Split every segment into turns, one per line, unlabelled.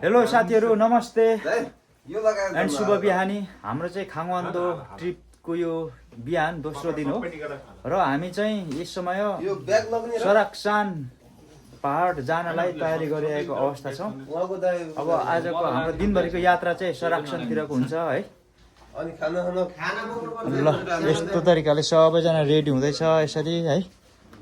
Hello साथीहरू नमस्ते and शुभ बिहानी। हाम्रो चाहिँ खाङवान्दो ट्रिपको यो बिहान दोस्रो दिन हो र हामी चाहिँ यस समय सराक्सान पहाड जानलाई तयारी गरिरहेको अवस्था छौँ। अब आजको हाम्रो दिनभरिको यात्रा चाहिँ सराक्सानतिरको हुन्छ है। ल यस्तो तरिकाले सबैजना रेडी हुँदैछ यसरी है।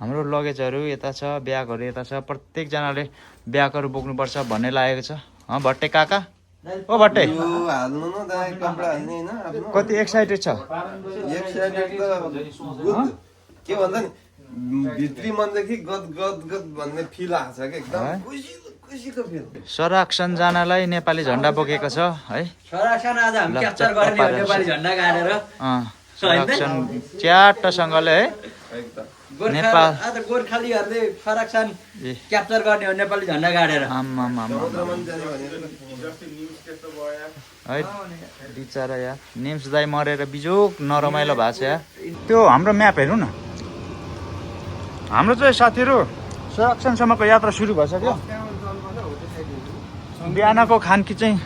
हाम्रो लगेजहरू यता छ, ब्यागहरू यता छ, प्रत्येकजनाले ब्यागहरू बोक्नुपर्छ भन्ने लागेको छ। भट्टे काका ओ भट्टे कति एक्साइटेड छ?
के भन्छ नि भित्री मनदेखि गद गद गद भन्ने फिल आछ के एकदम खुसीको फिल।
सराक्सान जानलाई नेपाली झन्डा बोकेको छ है।
सराक्सान आज हामी क्याप्चर गर्ने हो नेपाली झन्डा गाडेर।
सराक्सान च्याटसँगले है
नेपाल आज गोर्खालीहरूले सराक्सान क्याप्चर गर्ने हो नेपाली झन्डा गाडेर।
है बिचरा यार नेम्स दाई मरेर बिजोक नरमाइलो भएको छ यार। त्यो हाम्रो म्याप हेर्नु न। हाम्रो चाहिँ साथीहरू सराक्सानसम्मको यात्रा सुरु भइसक्यो। बिहानको खानकी चाहिँ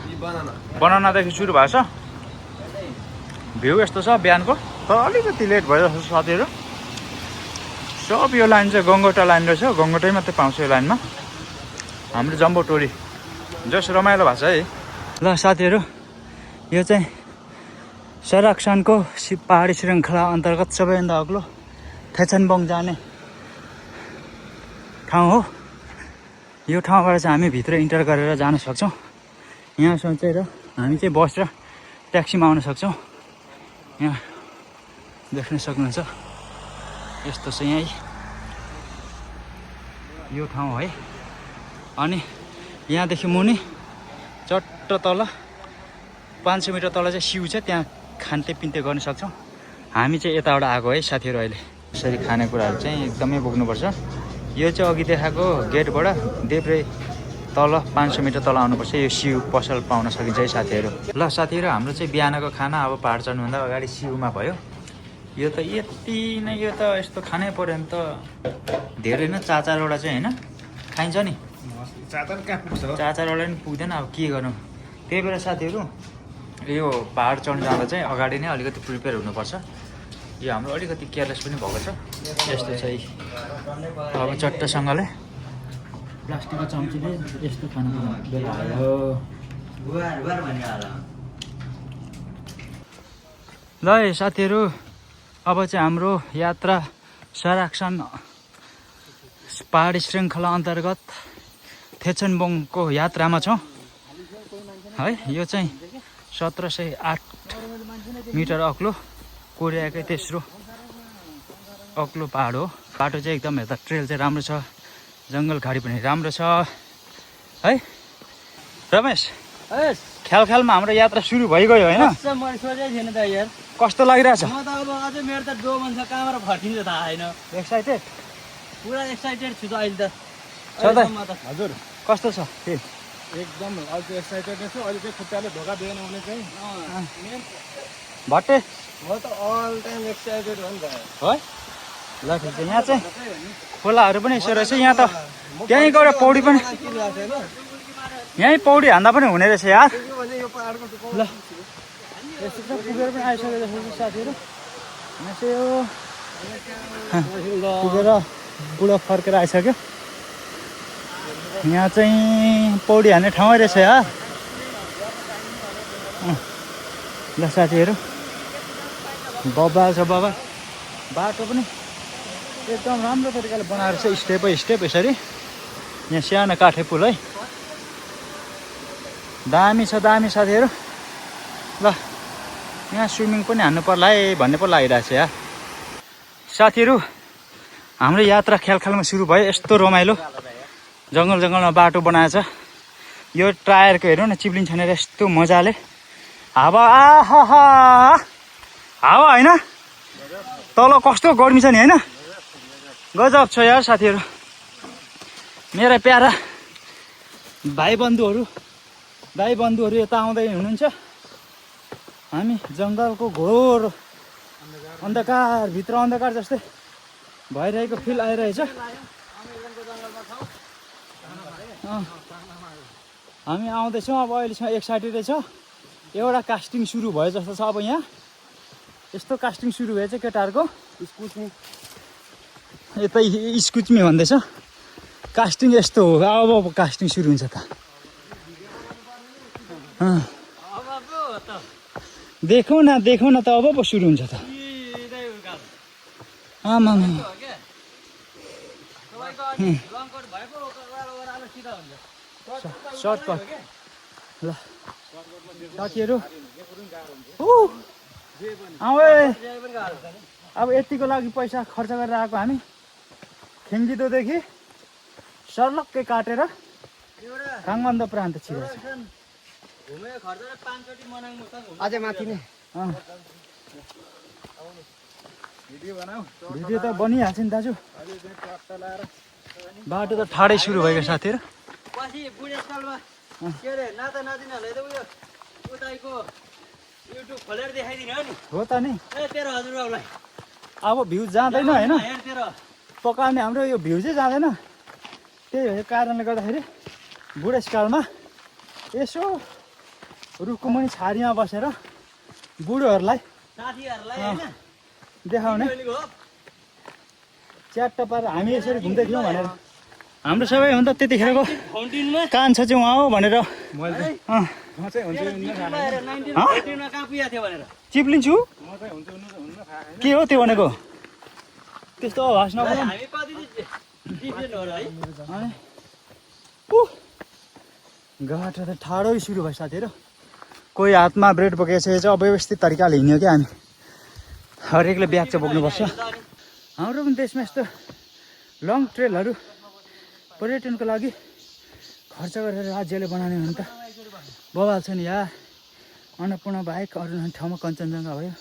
बनानादेखि सुरु भएको छ। भ्यू यस्तो छ बिहानको, तर अलिकति लेट भयो जस्तो साथीहरू। सब यो लाइन चाहिँ गङ्गोटा लाइन रहेछ, गङ्गोटै मात्रै पाउँछ यो लाइनमा। हाम्रो जम्बो टोरी जस रमाइलो भएको छ है। ल साथीहरू यो चाहिँ सराक्सानको पहाडी श्रृङ्खला अन्तर्गत सबैभन्दा अग्लो थेचनबङ जाने ठाउँ हो। यो ठाउँबाट चाहिँ हामी भित्र इन्टर गरेर जान सक्छौँ। यहाँसम्म चाहिँ र हामी चाहिँ बस र ट्याक्सीमा आउन सक्छौँ। यहाँ देख्न सक्नुहुन्छ यस्तो छ यहीँ यो ठाउँ है। अनि यहाँदेखि मुनि चट्ट तल 500 मिटर तल चाहिँ सिउ छ, त्यहाँ खान्ते पिन्ते गर्न सक्छौँ। हामी चाहिँ यताबाट आएको है साथीहरू। अहिले यसरी खानेकुराहरू चाहिँ एकदमै बोक्नुपर्छ। यो चाहिँ अघि देखाएको गेटबाट देब्रे तल 500 मिटर तल आउनुपर्छ। यो सिउ पसल पाउन सकिन्छ है साथीहरू। ल साथीहरू हाम्रो चाहिँ बिहानको खाना अब पहाड चढ्नुभन्दा अगाडि सिउमा भयो। यो त यति नै, यो त यस्तो खानै पऱ्यो भने त धेरै नै 4-4वटा चाहिँ होइन खाइन्छ नि। 4-4वटा पनि पुग्दैन, अब के गर्नु। त्यही भएर साथीहरू यो पहाड चढ्नु जाँदा चाहिँ अगाडि नै अलिकति प्रिपेयर हुनुपर्छ। यो हाम्रो अलिकति केयरलेस पनि भएको छ। यस्तो चाहिँ अब चट्टसँगले प्लास्टिकको चम्चीले यस्तो खानु बेला आयो। ल साथीहरू अब चाहिँ हाम्रो यात्रा सराक्सान पहाडी श्रृङ्खला अन्तर्गत थेचनबङको यात्रामा छौँ है। यो चाहिँ 1708 मिटर अग्लो कोरियाकै तेस्रो अग्लो पहाड हो। बाटो चाहिँ एकदम हेर्दा ट्रेल चाहिँ राम्रो छ, जङ्गल घाडी पनि राम्रो छ है। रमेश ख्याल ख्यालमा हाम्रो यात्रा सुरु भइगयो होइन?
मैले सोचेको थिएन त यार,
कस्तो लागिरहेछ?
म त अब अझै मेरो त डो भन्छ कहाँबाट फर्किन्छ थाहा छैन।
एक्साइटेड?
पुरा एक्साइटेड छु त अहिले त।
हजुर कस्तो छ फिल?
एकदम अहिले चाहिँ एक्साइटेड नै छु। अहिले चाहिँ खुट्टाले धोका दिएन भने चाहिँ
भट्टे
म त अल टाइम एक्साइटेड हो नि त
है। ल ठिक छ। यहाँ चाहिँ खोलाहरू पनि यसो रहेछ। यहाँ त त्यहीँ गएर पौडी पनि, यहीँ पौडी हान्दा पनि हुने रहेछ यार। ल यस्तो त पुगेर पनि आइसक्यो जस्तो छ साथीहरू। यहाँ चाहिँ यो पुगेर बुढो फर्केर आइसक्यो। यहाँ चाहिँ पौडी हान्ने ठाउँै रहेछ यार। ल साथीहरू बब्बाल छ बाबा। बाटो पनि एकदम राम्रो तरिकाले बनाएर छ, स्टेप बाई स्टेप यसरी। यहाँ सानो काठे पुल है, दामी छ दामी साथीहरू। ल यहाँ स्विमिङ पनि हान्नु पर्ला है भन्ने पो लागिरहेछ यार। साथीहरू हाम्रो यात्रा ख्यालख्यालमा सुरु भयो। यस्तो रमाइलो जङ्गल जङ्गलमा बाटो बनाएछ। यो टायरको हेर्नु न चिप्लिन्छ भनेर यस्तो मजाले। हावा आहा हावा होइन, तल कस्तो गर्मी छ नि होइन? गजब छ यार साथीहरू। मेरा प्यारा भाइ बन्धुहरू यता आउँदै हुनुहुन्छ। हामी जङ्गलको घोर अन्धकार भित्र अन्धकार जस्तै भइरहेको फिल आइरहेछ। हामी आउँदैछौँ। अब अहिलेसम्म 1 सैटरडे छ, एउटा कास्टिङ सुरु भयो जस्तो छ। अब यहाँ यस्तो कास्टिङ सुरु भएछ केटाहरूको। यतै स्कुचमी भन्दैछ, कास्टिङ यस्तो हो। अब कास्टिङ सुरु हुन्छ त। देखौँ न त अब पो सुरु हुन्छ त। आमा सर्टकट ल साथीहरू अब यतिको लागि पैसा खर्च गरेर आएको हामी खेङ्गिदोदेखि सर्लक्कै काटेर काङमन्द प्रान्त छिरेको छ।
अझै माथि नै
भिडियो त बनिहाल्छ नि दाजु। बाटो त ठाडै सुरु भएको साथीहरू।
पछि बुढेसकालमा के अरे नाता नातिनीहरूलाई त उयो उताको युट्युब खोलेर देखाइदिने हो नि।
हो त नि,
ए तेरो हजुरबाउलाई
अब भ्यू जाँदैन होइन,
हेर तेरो
पकाउने हाम्रो यो भ्यू चाहिँ जाँदैन। त्यही भएको कारणले गर्दाखेरि बुढेसकालमा यसो रुखको मुनि छारीमा बसेर बुढोहरूलाई
साथीहरूलाई होइन
देखाउने
हो।
च्याट्ट पारेर हामी यसरी घुम्दै थियौँ भनेर हाम्रो सबैभन्दा त्यतिखेरको
फाउन्टेनमा
कान्छ चाहिँ उहाँ हो भनेर चिप्लिन्छु। के हो त्यो भनेको? त्यस्तो आवाज नगर्नु।
हामी कति डिफ्रेन्ट हो र है।
घाटो त ठाडै सुरु भयो साथीहरू। कोही हातमा ब्रेड बोकेको छ, चाहिँ अव्यवस्थित तरिकाले हिँड्यो क्या हामी। हरेकले ब्याग चाहिँ बोक्नुपर्छ। हाम्रो पनि देशमा यस्तो लङ ट्रेलहरू पर्यटनको लागि खर्च गरेर राज्यले बनाउने भने त बवाल छ नि यार। अन्नपूर्ण बाहेक अरू ठाउँमा कञ्चनजङ्घा भयो,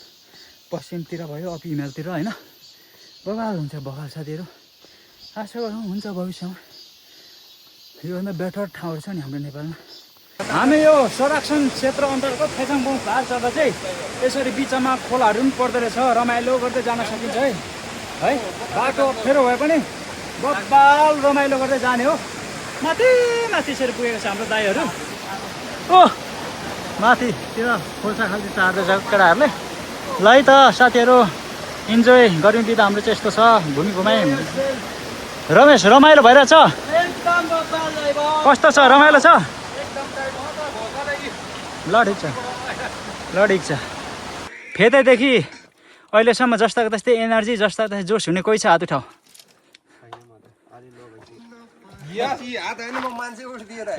पश्चिमतिर भयो, अप हिमालतिर होइन, बवाल हुन्छ बवाल साथीहरू। आशा गरौँ हुन्छ भविष्यमा। योभन्दा बेटर ठाउँहरू छ नि हाम्रो नेपालमा। हामी यो संरक्षण क्षेत्र अन्तर्गत फेसाङबोङ पार चढ्दा चाहिँ यसरी बिचमा खोलाहरू पनि पर्दो रहेछ। रमाइलो गर्दै जान सकिन्छ है। बाटो अप्ठ्यारो भए पनि बब्बाल रमाइलो गर्दै जाने हो। माथि माथि यसरी पुगेको छ हाम्रो दाईहरू। ओ माथितिर खोल्सा खाल्ती चार्दैछ केटाहरूले। ल है त साथीहरू, इन्जोय गऱ्यौँ कि त। हाम्रो चाहिँ यस्तो छ, घुमी घुमाइ। रमेश रमाइलो भइरहेछ? कस्तो छ? रमाइलो छ? ल ठिक छ, ल ठिक छ। फेदैदेखि अहिलेसम्म जस्ताको त्यस्तै एनर्जी, जस्ताको त्यस्तै जोस हुने कोही छ हात उठाऊ।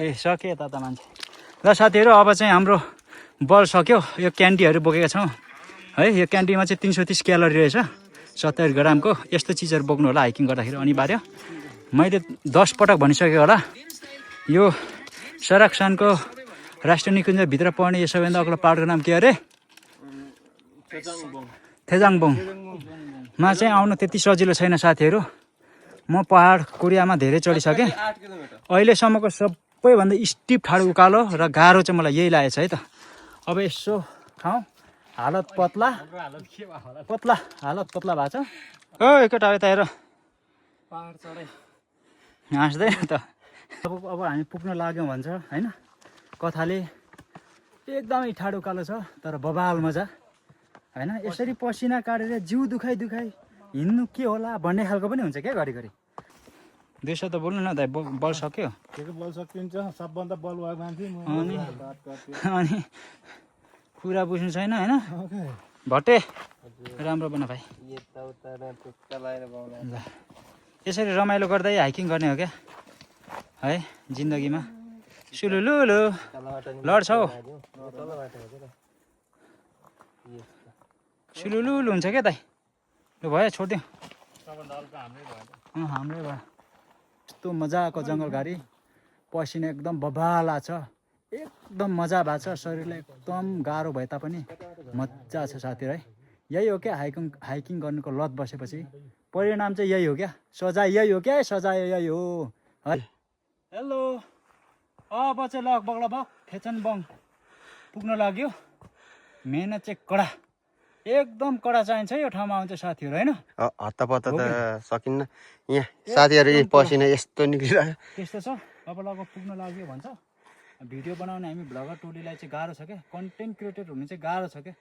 ए सके त मान्छे। ल साथीहरू, अब चाहिँ हाम्रो बल सक्यो। यो क्यान्डीहरू बोकेका छौँ है। यो क्यान्डीमा चाहिँ 330 क्यालोरी रहेछ, 70 ग्रामको। यस्तो चिजहरू बोक्नु होला हाइकिङ गर्दाखेरि अनिवार्य। मैले 10 पटक भनिसकेको होला, यो संरक्षणको राष्ट्रिय निकुञ्जभित्र पर्ने यो सबैभन्दा अग्लो पहाडको नाम के अरे? थेजाङबोङमा चाहिँ आउनु त्यति सजिलो छैन साथीहरू। म पहाड कोरियामा धेरै चढिसकेँ। अहिलेसम्मको सबैभन्दा स्टिप ठाडो उकालो र गाह्रो चाहिँ मलाई यही लागेको छ है त। अब यसो खाउँ। हालत पत्ला भएको छ। ओ एकटा यता हेर, हाँस्दैन त। अब हामी पुग्न लाग्यौँ भन्छ होइन कथाले। एकदमै ठाडो उकालो छ तर बबाल मजा होइन। यसरी पसिना काटेर जिउ दुखाइ हिँड्नु के होला भन्ने खालको पनि हुन्छ क्या घरिघरि। दुई त बोल्नु न दाइ, बल सक्यो?
बल सकिन्छ, सबभन्दा बल भएको मान्छे।
अनि कुरा बुझ्नु छैन होइन। भट्टे राम्रो बना भाइ। ल यसरी रमाइलो गर्दै हाइकिङ गर्ने हो क्या है जिन्दगीमा। सुलुलुलु लड्छौ, सुलुलुलु हुन्छ क्या दाइ। लु भयो, छोडिदिउँ। हाम्रै भयो। यस्तो मजाको जङ्गलघारी, पसिना एकदम बबाला छ, एकदम मजा भएको छ। शरीरलाई एकदम गाह्रो भए तापनि मजा छ साथीहरू है। यही हो क्या हाइकिङ गर्नुको लत बसेपछि परिणाम चाहिँ यही हो क्या। सजाय यही हो क्या, सजाय यही हो है। हेलो, अब चाहिँ लगभग फेचनबोङ पुग्न लाग्यो। मेहनत चाहिँ कडा, एकदम कडा चाहिन्छ यो ठाउँमा आउँछ साथीहरू होइन।
हत्तापत्ता त सकिन्न। यहाँ साथीहरू पसिना यस्तो निक्लिरहेको।
त्यस्तो छ। अब लगभग पुग्न लाग्यो भन्छ। भिडियो बनाउने हामी भ्लगर टोलीलाई चाहिँ गाह्रो छ क्या, कन्टेन्ट क्रिएटर हुनु चाहिँ गाह्रो छ क्या।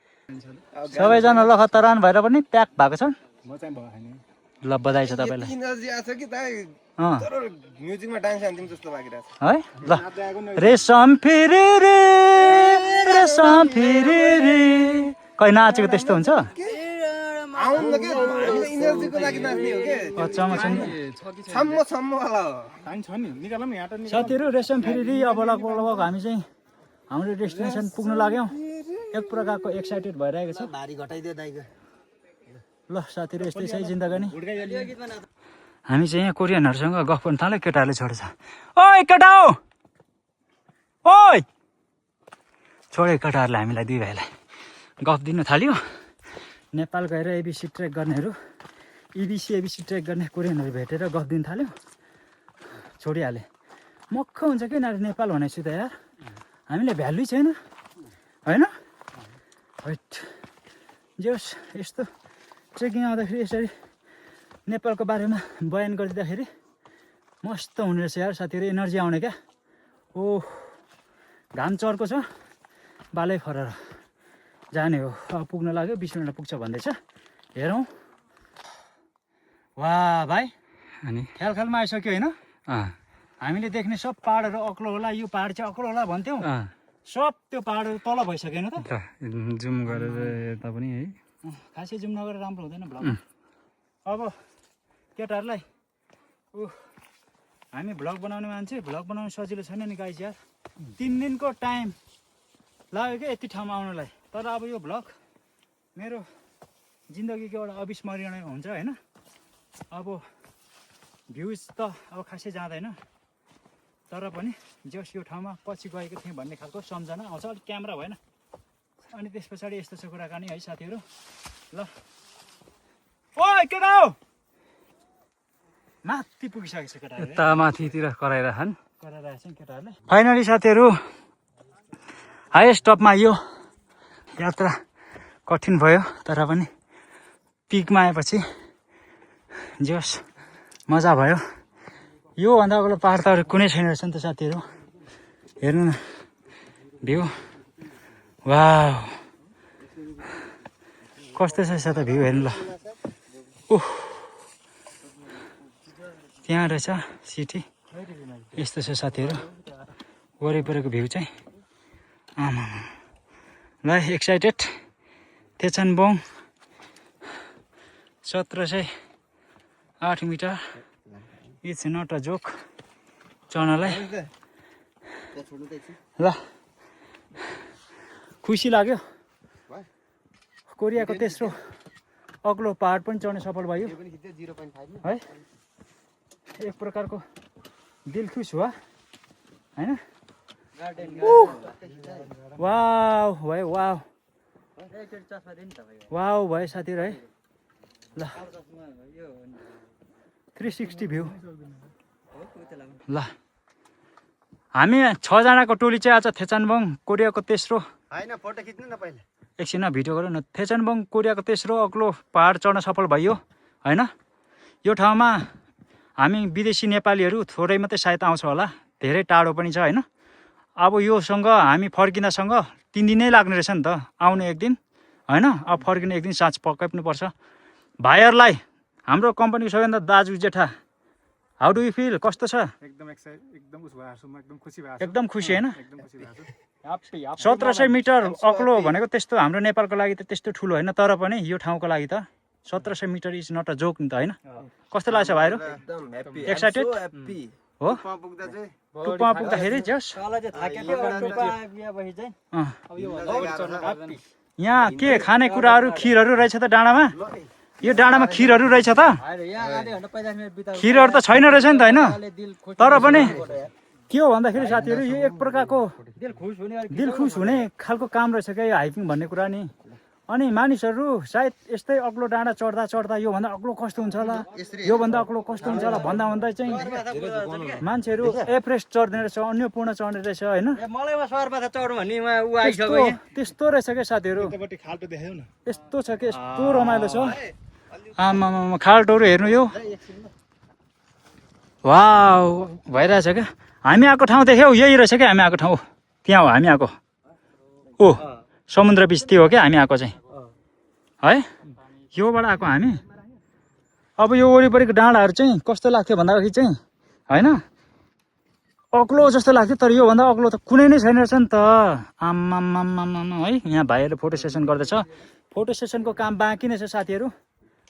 सबैजना लखतरान भएर पनि प्याक भएको छन्।
म चाहिँ भएन
ल बधाई छ तपाईँलाई।
इनर्जी आछ कि त
अँ
तर म्युजिकमा डान्स हान्दिम जस्तो लागिरहेछ।
है ल रेशम फेरि रे रेशम फेरि रे खै नाचेको त्यस्तो हुन्छ।
आउनु न के हामीले इनर्जीको लागि नाच्ने हो के
अचम्म छ नि
छम्म वाला हो।
टाइम छ नि निकालौँ न यहाँ
साथीहरू। रेशम फेरि अब लगभग हामी चाहिँ हाम्रो डेस्टिनेसन पुग्न लाग्यौँ। एक प्रकारको एक्साइटेड भइरहेको छ।
भारी घटाइदियो दाइको।
ल साथीहरू यस्तै छ जिन्दगानी। हामी चाहिँ यहाँ कोरियनहरूसँग गफ गर्न थाल्यो, केटाहरूले छोडेछ। ओइ केटा हो ओइ छोडे केटाहरूले हामीलाई दुई भाइलाई गफ दिनु थाल्यो। नेपाल गएर एबिसी ट्रेक गर्नेहरू एबिसी ट्रेक गर्ने कोरियनहरू भेटेर गफ दिनु थाल्यो। छोडिहाले मक्ख हुन्छ कि यिनीहरू नेपाल भनेपछि त यार हामीलाई भ्यालु छैन होइन। हैट जे होस् यस्तो ट्रेकिङ आउँदाखेरि यसरी नेपालको बारेमा बयान गरिदिँदाखेरि मस्त हुने रहेछ यार साथीहरू। एनर्जी आउने क्या। ओ घाम चर्को छ, बालै फरेर जाने हो। अब पुग्न लाग्यो, 20 मिनटमा पुग्छ भन्दैछ। हेरौँ। वाह भाइ अनि ख्यालमा आइसक्यो होइन। हामीले देख्ने सब पाहाडहरू अग्लो होला, यो पाहाड चाहिँ अग्लो होला भन्थ्यौँ। सब त्यो पाहाडहरू तल भइसकेन त।
जुम गरेर यता पनि है
खासै जुम नगरेर राम्रो हुँदैन भ्लग। अब केटाहरूलाई हामी भ्लग बनाउने मान्छे, भ्लग बनाउनु सजिलो छैन नि गाइज यार। 3 दिनको टाइम लाग्यो क्या यति ठाउँमा आउनलाई। तर अब यो भ्लग मेरो जिन्दगीको एउटा अविस्मरणीय हुन्छ होइन। अब भ्युज त अब खासै जाँदैन, तर पनि जस यो ठाउँमा पछि गएको थिएँ भन्ने खालको सम्झना आउँछ। अलिक क्यामेरा भएन। अनि त्यस पछाडि यस्तो छ कुराकानी है साथीहरू। ल ओइ केटा हो माथि पुगिसकेको छ केटाहरू।
यता माथितिर कराइरहन्
कराइरहेको छ नि केटाहरूले।
फाइनली साथीहरू हाइएस्ट टपमा यो यात्रा कठिन भयो, तर पनि पिकमा आएपछि जे होस् मजा भयो। योभन्दा अग्लो पाहाड त अरू कुनै छैन रहेछ नि त साथीहरू। हेर्नु न भ्यू। वाह कस्तो छ त भ्यू हेर्नु ल। उह त्यहाँ रहेछ सिटी। यस्तो छ साथीहरू वरिपरिको भ्यू चाहिँ। आमा ल एक्साइटेड। तेचनबोङ 1708 metre. It's not a joke चढ्नलाई। ल खुसी लाग्यो। कोरियाको तेस्रो अग्लो पहाड पनि चढ्न सफल भयो है। एक प्रकारको दिल खुस हुआ होइन। वाउ भयो वाउ वाउ भयो साथीहरू है। ल 360 भ्यू। ल हामी 6 जनाको टोली चाहिँ आज थेचानबोङ कोरियाको तेस्रो
होइन फोटो खिच्नु न पहिला।
एकछिन भिडियो गरौँ न। थेचानबोङ कोरियाको तेस्रो अग्लो पहाड चढ्न सफल भयो होइन। यो ठाउँमा हामी विदेशी नेपालीहरू थोरै मात्रै सायद आउँछ होला, धेरै टाढो पनि छ होइन। अब योसँग हामी फर्किँदासँग 3 दिनै लाग्ने रहेछ नि त। आउनु 1 दिन होइन, अब फर्किनु 1 दिन साँझ पक्कै पनि पर्छ। भाइहरूलाई हाम्रो कम्पनीको सबैभन्दा दाजु जेठा हाउ डु यु फिल, कस्तो छ?
एकदम एक्साइट एकदम उस भएको छु म, एकदम खुसी भएको छु।
एकदम खुसी होइन।
एकदम खुसी भएको छु।
1700 मिटर अग्लो भनेको त्यस्तो हाम्रो नेपालको लागि त त्यस्तो ठुलो होइन, तर पनि यो ठाउँको लागि त 1700 metre is not a joke नि त होइन। कस्तो लाग्छ भाइहरू?
एकदम ह्याप्पी
एक्साइटेड
ह्याप्पी
हो।
टुप्पा पुग्दा चाहिँ
टुप्पामा पुग्दाखेरि जस
तल चाहिँ थाकेको टुप्पा आएपछि चाहिँ अब यो भन्दा
यहाँ के खानेकुराहरू खिरहरू रहेछ त डाँडामा। यो डाँडामा खिरहरू रहेछ त।
यहाँ आधे घन्टा 50 मिनट बिताउ।
खिरहरू त छैन रहेछ नि त होइन।
दिल खुस
तर पनि के हो भन्दाखेरि साथीहरू यो एक प्रकारको
दिल खुस हुने अरे
दिल खुस हुने खालको काम रहेछ क्या यो हाइकिङ भन्ने कुरा नि। अनि मानिसहरू सायद यस्तै अग्लो डाँडा चढ्दा चढ्दा योभन्दा अग्लो कस्तो हुन्छ होला, योभन्दा अग्लो कस्तो हुन्छ होला भन्दा भन्दै चाहिँ मान्छेहरू एभरेस्ट चढ्ने रहेछ, अन्नपूर्ण चढ्ने रहेछ होइन।
मलाई वा सरमाथा चढ्नु भन्ने ऊ आइसक्यो।
त्यस्तो रहेछ क्या साथीहरू।
यतापट्टि खाल्टो देखाउ न।
यस्तो छ कि यस्तो रमाइलो छ। आमामा खाल्टोहरू हेर्नु यो वाउ भइरहेछ क्या।
हामी आएको ठाउँ देख्यौ यही रहेछ क्या हामी आएको ठाउँ त्यहाँ हो हामी आएको ओ समुद्र बिच त्यो हो क्या हामी आएको चाहिँ है योबाट आएको हामी अब यो वरिपरिको डाँडाहरू चाहिँ कस्तो लाग्थ्यो भन्दाखेरि चाहिँ होइन अग्लो जस्तो लाग्थ्यो तर योभन्दा अग्लो त कुनै नै छैन रहेछ नि त आम्मामामामा है यहाँ भाइहरूले फोटो सेसन गर्दैछ फोटो सेसनको काम बाँकी नै छ साथीहरू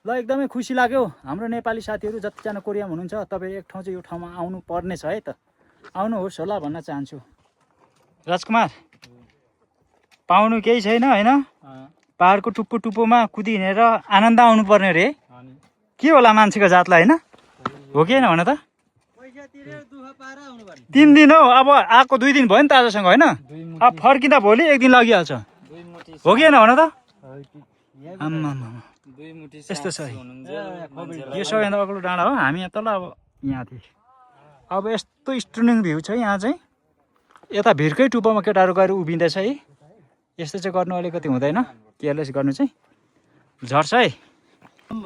ल एकदमै खुसी लाग्यो हाम्रो नेपाली साथीहरू जतिजना कोरियामा हुनुहुन्छ तपाईँ एक ठाउँ चाहिँ यो ठाउँमा आउनु पर्ने छ है त आउनुहोस् होला भन्न चाहन्छु राजकुमार पाउनु केही छैन होइन पहाडको टुप्पो टुप्पोमा कुदी हिँडेर आनन्द आउनु पर्ने रे के होला मान्छेको जातलाई होइन हो कि होइन भन त 3 दिन हौ अब आएको 2 दिन भयो नि त आजसँग होइन अब फर्किँदा भोलि 1 दिन लगिहाल्छ हो कि होइन भन त आम्मामा यस्तो छ यो सबैभन्दा अग्लो डाँडा हो हामी यहाँ तल अब यहाँ थिएँ अब यस्तो स्टुनिङ भ्यू छ यहाँ चाहिँ यता भिरकै टुप्पोमा केटाहरू गएर उभिँदैछ है यस्तो चाहिँ गर्नु अलिकति हुँदैन केयरलेस गर्नु चाहिँ झर्छ है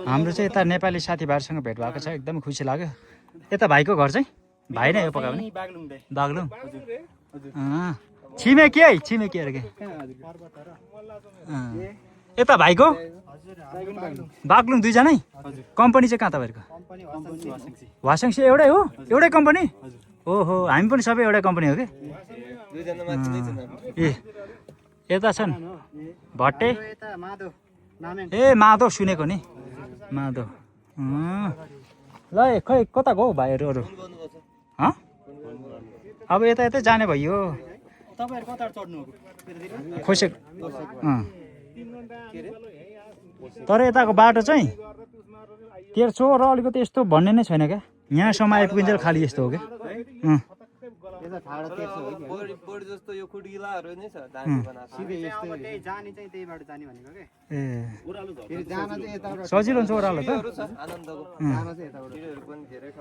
हाम्रो चाहिँ यता नेपाली साथीभाइहरूसँग भेट भएको छ एकदमै खुसी लाग्यो यता भाइको घर चाहिँ भाइ नै हो पक्का पनि बागलुङ छिमेकी है छिमेकीहरू के यता भाइको बागलुङ दुईजनै कम्पनी चाहिँ कहाँ तपाईँहरूको वासङसी एउटै हो एउटै कम्पनी ओहो हामी पनि सबै एउटै कम्पनी हो कि ए यता छन् भट्टे ए माधव सुनेको नि माधव ल खै कता गयो भाइहरू अरू अब यता यतै जाने भयो खोसे तर यताको बाटो चाहिँ तेर्सो र अलिकति यस्तो भन्ने नै छैन क्या यहाँसम्म आइपुगिन्जेल खालि यस्तो हो क्या सजिलो हुन्छ ओह्रालो त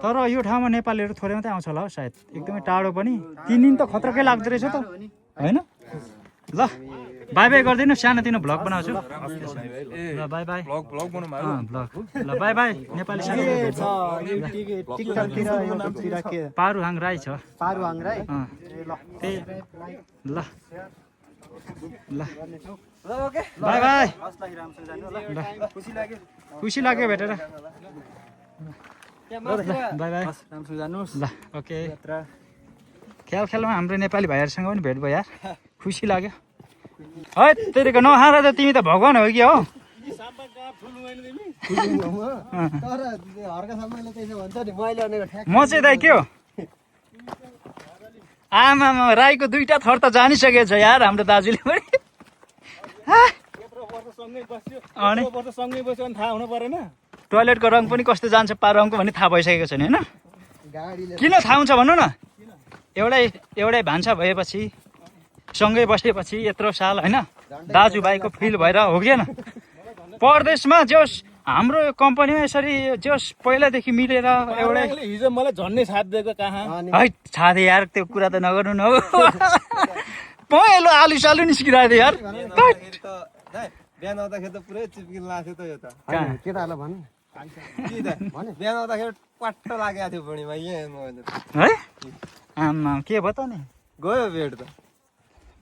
तर यो ठाउँमा नेपालीहरू थोरै मात्रै आउँछ होला हौ सायद एकदमै टाढो पनि 3 दिन त खतरकै लाग्दो रहेछ त होइन ल बाई बाई गरिदिनु सानोतिनो भ्लग बनाउँछु ल बाई बाई भ्लग ल बाई बाई नेपाली पारुहाङ राई छ त्यही ल ल बाई बाई खुसी लाग्यो भेटेर बाई बाई ल ओके खेलमा हाम्रो नेपाली भाइहरूसँग पनि भेट भयो यार खुसी लाग्यो है तेरेको नहार त तिमी त भगवान हो कि हो म चाहिँ दाइ के हो आमामा राईको 2टा थर त जानिसकेको छ यार हाम्रो दाजुले पनि टोयलेटको रङ पनि कस्तो जान्छ रङको भन्ने थाहा भइसकेको छैन होइन किन थाहा हुन्छ भन्नु न एउटै भान्सा भएपछि सँगै बसेपछि यत्रो साल होइन दाजुभाइको फिल भएर हो कि परदेशमा जोस् हाम्रो कम्पनीमा यसरी जोस् पहिलादेखि मिलेर एउटै
हिजो मलाई झन्डै साथ दिएको कहाँ
है छादे यार त्यो कुरा त नगर्नु न पहेँलो आलु सालु निस्किरहेको थियो यार
बिहान आउँदाखेरि त पुरै चिप्किन लाग्थ्यो त यो त केटाहरूलाई भन्नु बिहान आउँदाखेरि पट्ट लागेको थियो भुँडीमा
है आमा के भयो त नि
गयो पेट त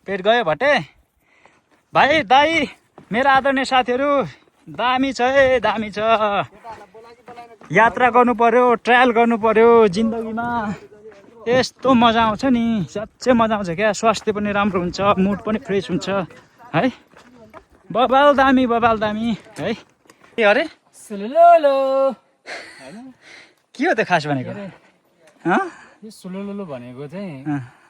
पेट गयो भट्टे भाइ दाई मेरो आदरणीय साथीहरू दामी छ है दामी छ यात्रा गर्नु पर्यो ट्रायल गर्नु पर्यो जिन्दगीमा यस्तो मजा आउँछ नि साँच्चै मजा आउँछ क्या स्वास्थ्य पनि राम्रो हुन्छ मुड पनि फ्रेस हुन्छ है बबाल दामी है के अरे
सुलुलुलु
के हो त्यो खास भनेको
यो सुलुलुलु भनेको चाहिँ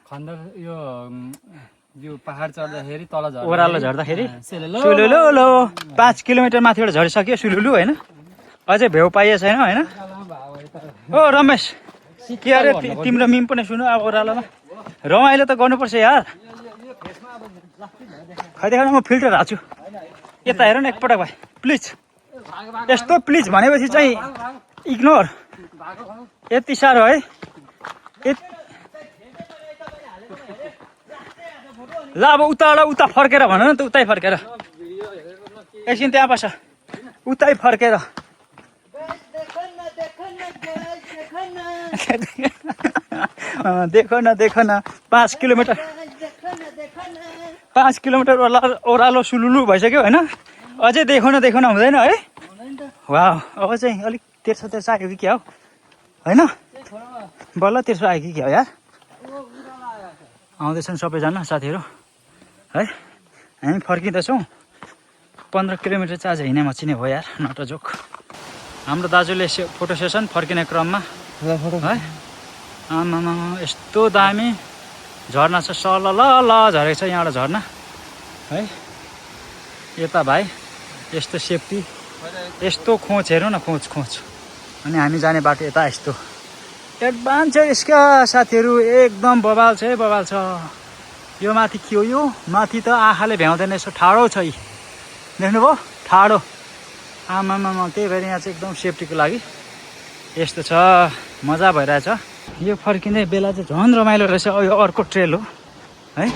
खण्डर यो पहाड चढ्दाखेरि तल झर्दा
ओह्रालो झर्दाखेरि सुलुलु 5 किलोमिटर माथिबाट झरिसक्यो सुलुलु होइन अझै भ्यू पाइए छैन होइन ओ रमेश के अरे तिम्रो मिम पनि सुन्नु अब ओह्रालोमा रमाइलो त गर्नुपर्छ यार खै देखाउनु म फिल्टर हाल्छु यता हेर न एकपटक भाइ प्लिज यस्तो प्लिज भनेपछि चाहिँ इग्नोर यति साह्रो है ल अब उता फर्केर भन न त उतै फर्केर एकछिन त्यहाँ बस उतै फर्केर देखो न 5 किलोमिटर 5 किलोमिटर ओह्रालो सुलुलु भइसक्यो होइन अझै देखो न हुँदैन है वाह अब चाहिँ अलिक तेर्सो आयो कि क्या हो होइन बल्ल तेर्सो आयो कि क्या हो यार आउँदैछन् सबैजना साथीहरू है हामी फर्किँदैछौँ 15 किलोमिटर चाहिँ आज हिँडेमा चिने भयो यार नट जोक हाम्रो दाजुले फोटो सेसन फर्किने क्रममा है आमामा यस्तो दामी झर्ना छ सलल झरेको छ यहाँबाट झर्ना है यता भाइ यस्तो सेफ्टी यस्तो खोच हेरौँ न खोच अनि हामी जाने बाटो यता यस्तो एडभान्स छ यसका साथीहरू एकदम बवाल छ यो माथि के हो यो माथि त आँखाले भ्याउँदैन यसो ठाडो छ यी देख्नुभयो ठाडो आमामा त्यही भएर यहाँ चाहिँ एकदम सेफ्टीको लागि यस्तो छ मजा भइरहेछ यो फर्किने बेला चाहिँ झन् रमाइलो रहेछ यो अर्को ट्रेल हो है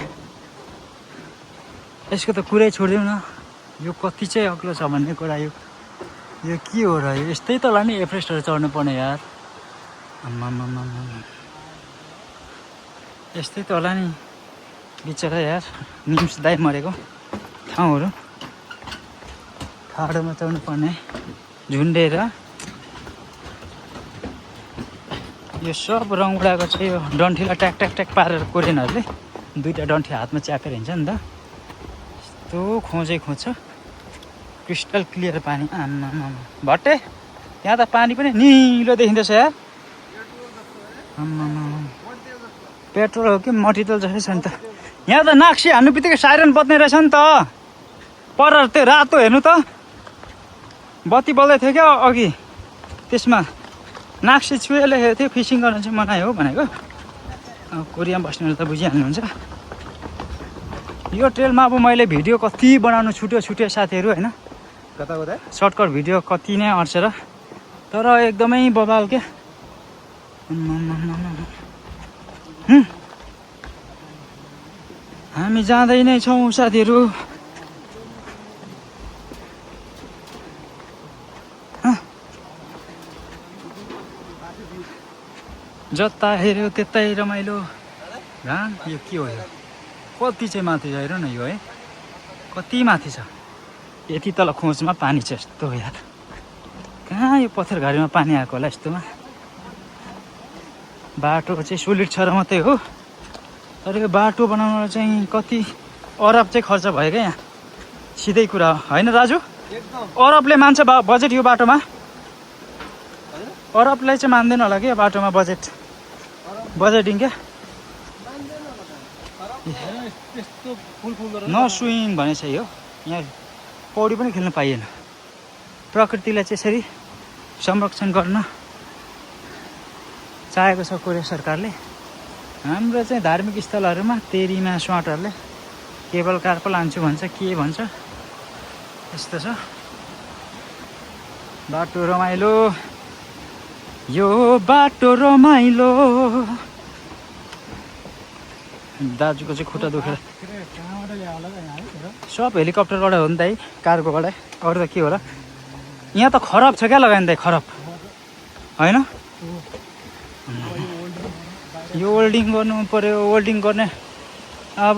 यसको त कुरै छोडिदिउँ न यो कति चाहिँ अग्लो छ भन्ने कुरा यो के हो र यस्तै त होला नि एभरेस्टहरू चढ्नु पर्ने यार आम्मामा यस्तै त होला नि बिचरा यार निम्स दाइ मरेको ठाउँहरू ठाडोमा चढ्नु पर्ने झुन्डेर यो सब रङ उडाएको छ यो डन्ठीलाई ट्याक पारेर कोरियनहरूले दुईवटा डन्ठी हातमा च्यापेर हिँड्छ नि त यस्तो खोज क्रिस्टल क्लियर पानी आम्मामा भट्टे त्यहाँ त पानी पनि निलो देखिँदैछ यार आम्मामा पेट्रोल हो कि मटितल जस्तै छ नि त यहाँ त नाक्सी हान्नु बित्तिकै साइरन बज्ने रहेछ नि त पर त्यो रातो हेर्नु त बत्ती बल्दै थियो क्या अघि त्यसमा नाक्सी छुए लेखेको थियो फिसिङ गर्न चाहिँ मनायो हो भनेको कोरियामा बस्नेहरू त बुझिहाल्नुहुन्छ यो ट्रेलमा अब मैले भिडियो कति बनाउनु छुट्यो साथीहरू होइन सर्टकट भिडियो कति नै अड्सेर तर एकदमै बवाल क्या हामी जाँदै नै छौँ साथीहरू जता हेऱ्यो त्यतै रमाइलो घाम यो के हो यो कति चाहिँ माथि छ हेर न यो है कति माथि छ यति तल खोजमा पानी छ यस्तो यार कहाँ यो पत्थरघारीमा पानी आएको होला यस्तोमा बाटो चाहिँ सोलिड छ र मात्रै हो तर यो बाटो बनाउन चाहिँ कति अरब चाहिँ खर्च भयो क्या यहाँ सिधै कुरा हो होइन दाजु अरबले मान्छ बजेट यो बाटोमा अरबलाई चाहिँ मान्दैन होला कि बाटोमा बजेटिङ क्या नस्विङ भनेछ यो यहाँ पौडी पनि खेल्न पाइएन प्रकृतिलाई चाहिँ यसरी संरक्षण गर्न चाहेको छ कोरिया सरकारले हाम्रो चाहिँ धार्मिक स्थलहरूमा तेरीमा स्वाटहरूले केबल कार पो लान्छु भन्छ के भन्छ यस्तो छ बाटो रमाइलो यो बाटो रमाइलो दाजुको चाहिँ खुट्टा दुखेर सब हेलिकप्टरबाट हो नि त है कार्गोबाट अरू त के हो र यहाँ त खराब छ क्या लगायो नि त खराब होइन यो वेल्डिङ गर्नु पर्यो वेल्डिङ गर्ने अब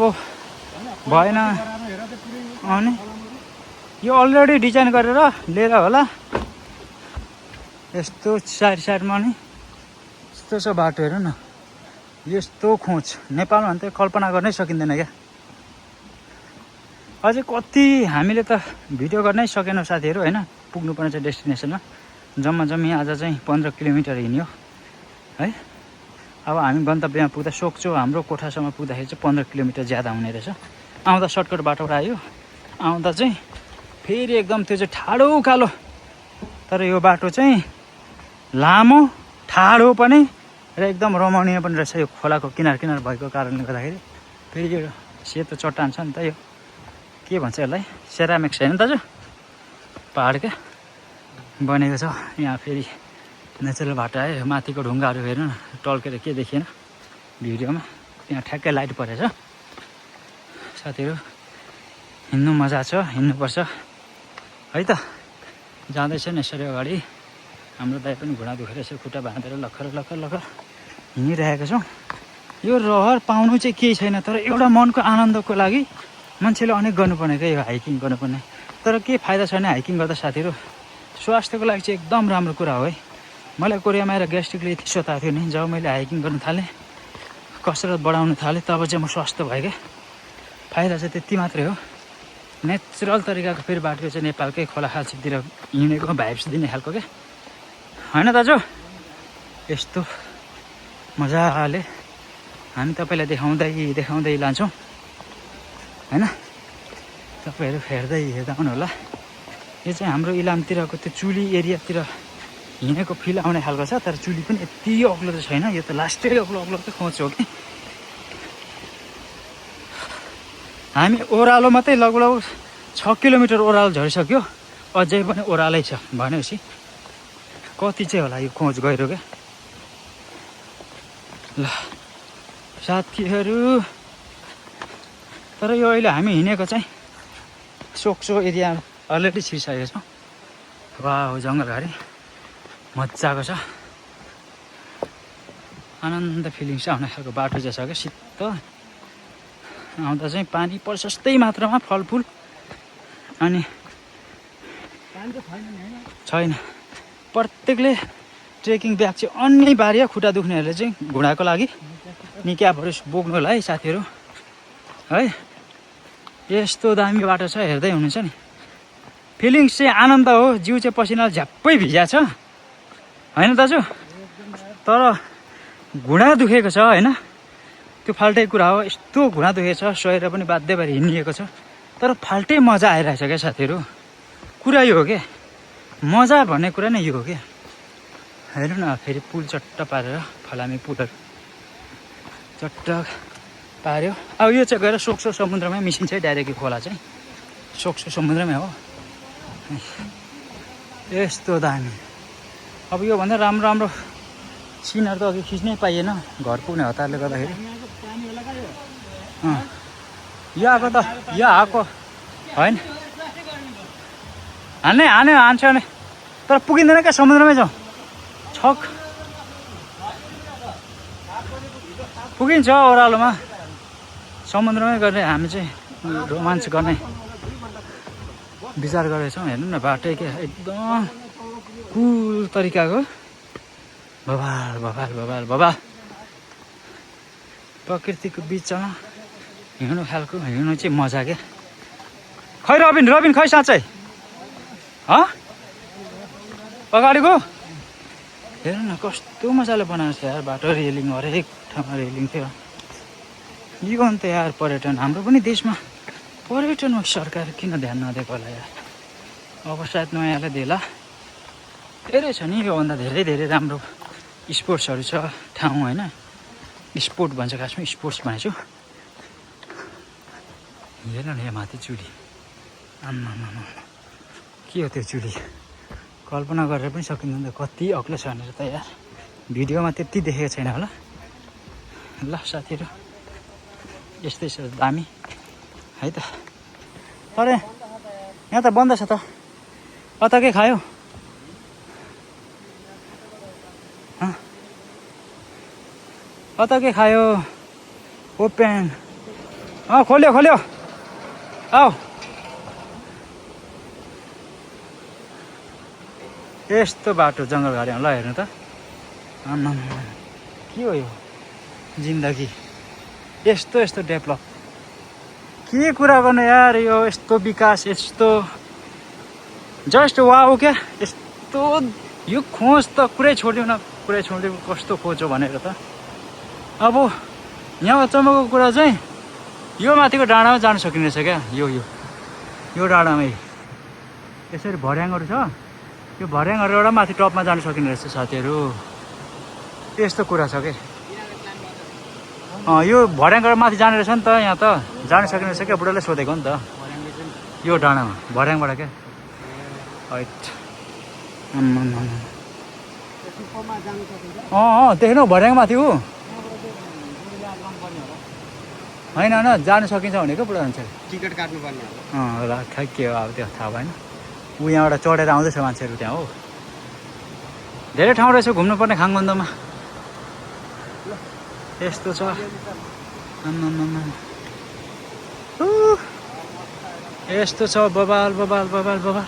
भएन अनि यो अलरेडी डिजाइन गरेर लिएर होला यस्तो साइडमा नि यस्तो छ बाटो हेर न यस्तो खोज नेपालमा त कल्पना गर्नै सकिँदैन क्या अझै कति हामीले त भिडियो गर्नै सकेनौँ साथीहरू होइन पुग्नुपर्ने चाहिँ डेस्टिनेसनमा जम्मी आज चाहिँ 15 किलोमिटर हिँड्यो है अब हामी गन्तव्यमा पुग्दा सोक्छौँ हाम्रो कोठासम्म पुग्दाखेरि चाहिँ 15 किलोमिटर ज्यादा हुने रहेछ आउँदा सर्टकट बाटोबाट आयो आउँदा चाहिँ फेरि एकदम त्यो चाहिँ ठाडो उकालो तर यो बाटो चाहिँ लामो ठाडो पनि र एकदम रमणीय पनि रहेछ यो खोलाको किनार भएको कारणले गर्दाखेरि फेरि यो सेतो चट्टान छ नि त यो के भन्छ यसलाई सेरामिक्स होइन दाजु पहाड क्या बनेको छ यहाँ फेरि नेचुरल बाटो आयो माथिको ढुङ्गाहरू हेर्नु न टल्केर के देखिएन भिडियोमा त्यहाँ ठ्याक्कै लाइट परेछ साथीहरू हिँड्नु मजा छ हिँड्नुपर्छ है त जाँदैछ नि यसरी अगाडि हाम्रो दाइ पनि घुँडा दुखेर यसो खुट्टा बाँधेर लखर हिँडिरहेका छौँ। यो रहर पाउनु चाहिँ केही छैन, तर एउटा मनको आनन्दको लागि मान्छेले अनेक गर्नुपर्ने क्या यो हाइकिङ गर्नुपर्ने। तर के फाइदा छैन हाइकिङ गर्दा साथीहरू, स्वास्थ्यको लागि चाहिँ एकदम राम्रो कुरा हो है। मलाई कोरियामा आएर ग्यास्ट्रिकले यति सताएको थियो नि, जब मैले हाइकिङ गर्न थालेँ, कसरत बढाउन थालेँ, तब चाहिँ म स्वस्थ भएँ क्या। फाइदा चाहिँ त्यति मात्रै हो। नेचुरल तरिकाको फेरि बाटो चाहिँ नेपालकै खोला खाल्सीतिर हिँडेको भाइब्स दिने खालको क्या, होइन दाजु? यस्तो मजाले हामी तपाईँलाई देखाउँदै लान्छौँ, होइन? तपाईँहरू हेर्दै आउनु होला। यो चाहिँ हाम्रो इलामतिरको त्यो चुली एरियातिर हिँडेको फिल आउने खालको छ, तर चुली पनि यति अग्लो त छैन, यो त लास्टै अग्लो त खोज हो कि। हामी ओह्रालो मात्रै लगभग 6 किलोमिटर ओह्रालो झरिसक्यो, अझै पनि ओह्रालै छ भनेपछि कति चाहिँ होला यो खोज गहिरो क्या। ल साथीहरू, तर यो अहिले हामी हिँडेको चाहिँ सोक्सो एरिया अलरेडी छिरिसकेको छौँ। वाह, जङ्गलघारी मजाको छ, आनन्द फिलिङ्स आउने खालको बाटो चाहिँ छ क्या। शीतल आउँदा चाहिँ पानी प्रशस्तै मात्रामा, फलफुल अनि छैन। प्रत्येकले ट्रेकिङ ब्याग चाहिँ अनिवार्य, खुट्टा दुख्नेहरूले चाहिँ घुँडाको लागि निक्याबहरू बोक्नु होला है साथीहरू, है। यस्तो दामी बाटो छ, हेर्दै हुनुहुन्छ नि। फिलिङ्स चाहिँ आनन्द हो, जिउ चाहिँ पसिनाले झ्याप्पै भिजा छ, होइन दाजु? तर घुँडा दुखेको छ, होइन? त्यो फाल्टै कुरा हो। यस्तो घुँडा दुखेको छ, सहेर पनि बाध्य भएर हिँडिएको छ, तर फाल्टै मजा आइरहेछ क्या साथीहरू। कुरा यो हो क्या, मजा भन्ने कुरा नै यो हो क्या। हेर्नु न, फेरि पुल चट्ट पारेर, फलामे पुलहरू चट्ट पार्यो। अब यो चाहिँ गएर सोक्सो समुद्रमै मिसिन्छ है, डाइरेक्ट खोला चाहिँ सोक्सो समुद्रमै हो। यस्तो दामी। अब योभन्दा राम्रो सिनहरू त अघि खिच्नै पाइएन, घर पुग्ने हतारले गर्दाखेरि। यो आएको होइन, हान्छ भने तर पुगिँदैन क्या, समुद्रमै जाउँ। छक पुगिन्छ ओह्रालोमा, समुद्रमै गर्ने हामी चाहिँ रोमाञ्च गर्ने विचार गरेछौँ। हेर्नु न, बाटै क्या एकदम कुल तरिकाको, बबाल प्रकृतिको बिचमा हिँड्नु खालको, हिँड्नु चाहिँ मजा क्या। खै रबिन खै साँच्चै अगाडिको हेर्नु न, कस्तो मजाले बनाएको छ यार बाटो। रेलिङ, हरेक ठाउँमा रेलिङ थियो। यो अन्त यार पर्यटन, हाम्रो पनि देशमा पर्यटनमा सरकार किन ध्यान नदिएको होला यार? अब सायद नयाँले देला। धेरै छ नि, योभन्दा धेरै राम्रो स्पोर्ट्सहरू छ ठाउँ, होइन? स्पोर्ट भन्छ, खासमा स्पोर्ट्स भनेको छु। हेर्नु न, यहाँ माथि चुली, आम्मामा के हो त्यो चुली? कल्पना गरेर पनि सकिँदैन कति अग्लो छ भनेर त यार। भिडियोमा त्यति देखेको छैन होला। ल साथीहरू, यस्तै छ दामी है त। तर यहाँ त बन्द छ त, अता के खायो? अता के खायो? ओपेन, खोल्यो आऊ। यस्तो बाटो जङ्गलघारीमा, ल हेर्नु त, आम्मा के हो यो जिन्दगी? यस्तो डेभलप, के कुरा गर्नु यार? यो यस्तो विकास, यस्तो जस्ट वाउ क्या। यस्तो यो खोज त कुरै छोड्यौँ न, कस्तो खोज हो भनेर त। अब यहाँ अचम्मको कुरा चाहिँ यो माथिको डाँडामा जानु सकिने रहेछ क्या। यो डाँडामै यसरी भर्याङहरू छ, यो भर्याङहरूबाट माथि टपमा जानु सकिने रहेछ साथीहरू। यस्तो कुरा छ कि यो भर्याङबाट माथि जाने रहेछ नि त, यहाँ त जानु सकिने रहेछ क्या। बुढाले सोधेको नि त, यो डाँडामा भर्याङबाट क्या। देख्नु भर्याङ माथि हो, होइन जानु सकिन्छ भनेको बुढा मान्छे।
टिकट काट्नुपर्ने
ल खै के हो अब त्यो थाहा भएन। ऊ यहाँबाट चढेर आउँदैछ मान्छेहरू त्यहाँ हो। धेरै ठाउँ रहेछ घुम्नुपर्ने खाङबन्दमा। यस्तो छ यस्तो छ बबाल बबाल बबाल बबाल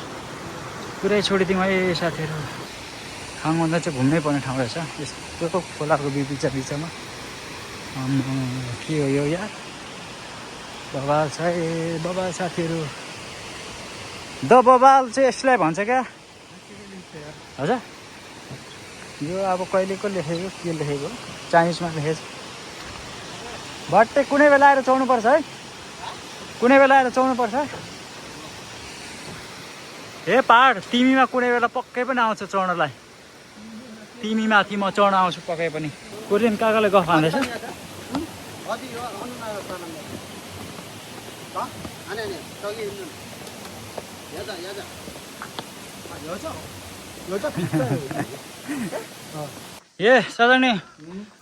पुरै छोडिदिउँ है साथीहरू। खाङभन्दा चाहिँ घुम्नै पर्ने ठाउँ रहेछ यस्तो खोलाको बिचमा के हो यो यार बबाल छ है बबाल साथीहरू। द बबाल चाहिँ यसलाई भन्छ क्या हजुर यो अब कहिलेको लेखेको के लेखेको चाइनिजमा लेखेको भट्टै कुनै बेला आएर चढ्नुपर्छ है कुनै बेला आएर चढ्नुपर्छ हे पहाड तिमीमा कुनै बेला पक्कै पनि आउँछ चढ्नलाई तिमी माथि म चढ्न आउँछु पक्कै पनि। कोरियन काकाले गफ हान्दैछ 예 사장님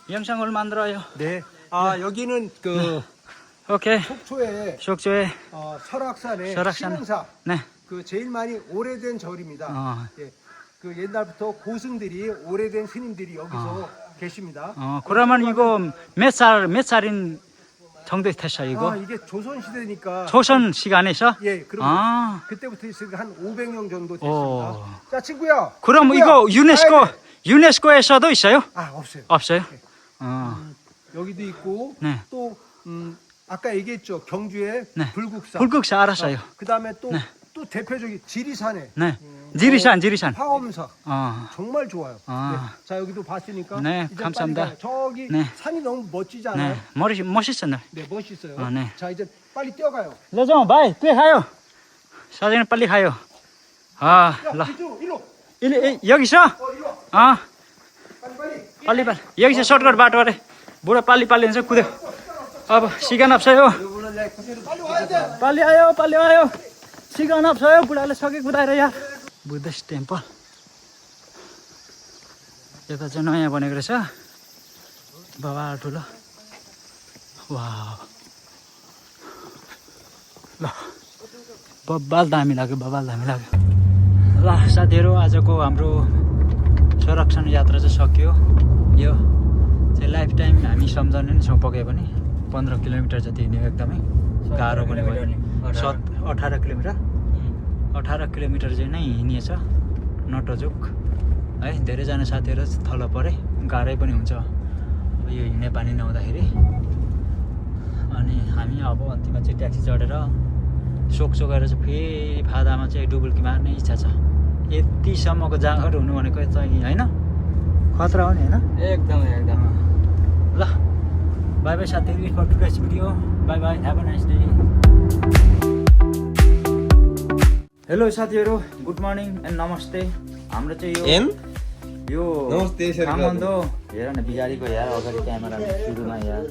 영상을 만들어요.
네. 여기는 그
오케이
속초에
속초에
설악산의
설악산.
신흥사
네
그 제일 많이 오래된 절입니다. 예. 그 옛날부터 고승들이 오래된 스님들이 여기서 계십니다.
그러면 이거 몇 살인 정도 됐어요 이거?
이게 조선 시대니까
조선 시간에서?
예, 그럼
아.
그때부터 있으니까 한 500년 정도
오.
됐습니다. 자, 친구야.
그럼
친구야.
이거 유네스코에서도 있어요?
없어요.
없어요?
여기도 있고
네.
또 아까 얘기했죠. 경주에
네.
불국사.
불국사 알았어요.
그다음에 또
네.
또 대표적인 지리산에
네 지리산
화엄사.
어.
정말 좋아요.
아.
네. 자, 여기도 봤으니까
네,
이제
감사합니다.
빨리 가요. 저기
네.
산이 너무 멋지지 않아요?
네 멋있었네.
네, 멋있어요.
네.
자, 이제 빨리 뛰어가요.
레종 바이 꽤 가요. 사장님 빨리 가요.
야,
라
이쪽,
여기서?
일로 와. 빨리.
빨리 여기서 셔트컷 바टोरे बुढा 빨리 हुन्छ कुद्यो अब सिकान 없어요.
빨리 와야 돼.
빨리 आयो सिकान 없어요. बुढाले सके कुदाएर यार बुद्धिस्ट टेम्पल यता चाहिँ नयाँ बनेको रहेछ बाबा ठुलो वाह ल बब्बाल दामी लाग्यो ल साथीहरू आजको हाम्रो संरक्षण यात्रा चाहिँ सकियो। यो चाहिँ लाइफ टाइम हामी सम्झने नै छौँ पक्कै पनि 15 किलोमिटर जति हिँड्यो एकदमै गाह्रो पनि भयो 18 किलोमिटर चाहिँ नै हिँडिएछ नटोजुक है। धेरैजना साथीहरू थलो परे गाह्रै पनि हुन्छ यो हिँड्ने पानी नहुँदाखेरि। अनि हामी अब अन्तिममा चाहिँ ट्याक्सी चढेर सोक्सो गएर चाहिँ फेरि फादामा चाहिँ डुबुल्की मार्ने इच्छा छ। यतिसम्मको जाँगर हुनु भनेको चाहिँ होइन खतरा हो नि होइन
एकदम
ल बाई बाई साथीहरू for today's video bye bye have a nice day. Hello साथीहरू गुड मर्निङ एन्ड नमस्ते। हाम्रो चाहिँ यो
नमस्ते
हेर न बिगारीको यार अगाडि क्यामेरा सुरुमा यार